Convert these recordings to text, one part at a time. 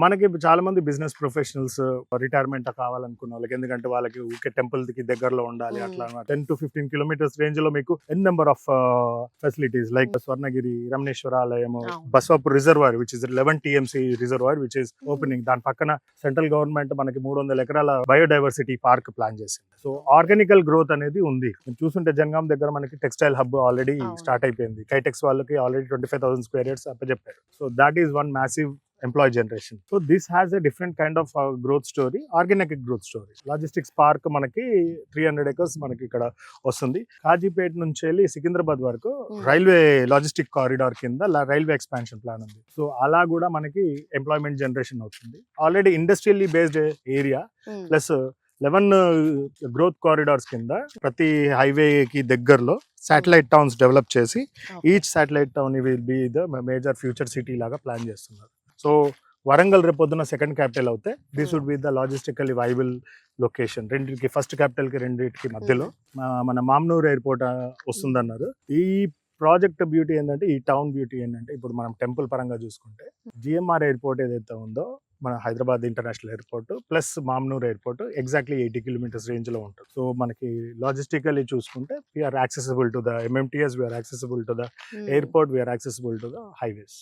మనకి చాలా మంది బిజినెస్ ప్రొఫెషనల్స్ రిటైర్మెంట్ కావాలనుకున్న వాళ్ళకి, ఎందుకంటే వాళ్ళకి ఊకే టెంపుల్ కి దగ్గరలో ఉండాలి అట్లా 10 to 15 కిలోమీటర్స్ రేంజ్ లో మీకు N number of facilities like Swarnagiri Ramaneshwara ఆలయము, Baswapur reservoir which is 11 TMC reservoir which is opening. దాని పక్కన సెంట్రల్ గవర్నమెంట్ మనకి 300 ఎకరాల బయోడైవర్సిటీ పార్క్ ప్లాన్ చేసింది. సో ఆర్గానికల్ గ్రోత్ అనేది ఉంది. చూస్తుంటే జనగాం దగ్గర మనకి టెక్స్టైల్ హబ్ ఆల్రెడీ స్టార్ట్ అయిపోయింది. కైటెక్స్ వాళ్ళకి ఆల్రెడీ 25,000 స్క్వేర్ యార్డ్స్ అప్పచెప్పారు. So that is one massive employee generation. So this has a different kind of growth story, organic growth story. Logistics park మనకి 300 acres మనకి ఇక్కడ వస్తుంది. కాజీపేట నుంచి వెళ్ళి సికింద్రాబాద్ వరకు రైల్వే లాజిస్టిక్ కారిడార్ కింద రైల్వే ఎక్స్పాన్షన్ ప్లాన్ ఉంది. సో అలా కూడా మనకి ఎంప్లాయ్మెంట్ జనరేషన్ అవుతుంది. Already industrially based area plus 11 growth corridors కింద ప్రతి హైవే కి దగ్గరలో శాటిలైట్ టౌన్స్ డెవలప్ చేసి each satellite town will be the major future city లాగా ప్లాన్ చేస్తున్నారు. సో వరంగల్ రేపొద్దున సెకండ్ క్యాపిటల్ అవుతే this would be the logistically viable location. రెండింటికి ఫస్ట్ క్యాపిటల్ కి రెండింటికి మధ్యలో మన మామ్నూర్ ఎయిర్పోర్ట్ వస్తుందన్నారు. ఈ ప్రాజెక్ట్ బ్యూటీ ఏంటంటే, ఈ టౌన్ బ్యూటీ ఏంటంటే, ఇప్పుడు మనం టెంపుల్ పరంగా చూసుకుంటే జిఎంఆర్ ఎయిర్పోర్ట్ ఏదైతే ఉందో మన Hyderabad international airport plus Mamnoor airport exactly 80 kilometres range లో ఉంటుంది. సో మనకి లాజిస్టికల్లీ చూసుకుంటే we are accessible to the MMTS, we are accessible to the airport, we are accessible to the highways.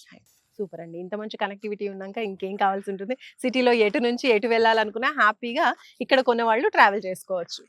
Super అండి. ఇంత మంచి కనెక్టివిటీ ఉన్నాక ఇంకేం కావాల్సి ఉంటుంది. సిటీలో ఎటు నుంచి ఎటు వెళ్ళాలనుకున్నా హ్యాపీగా ఇక్కడ కొన్న వాళ్ళు ట్రావెల్ చేసుకోవచ్చు.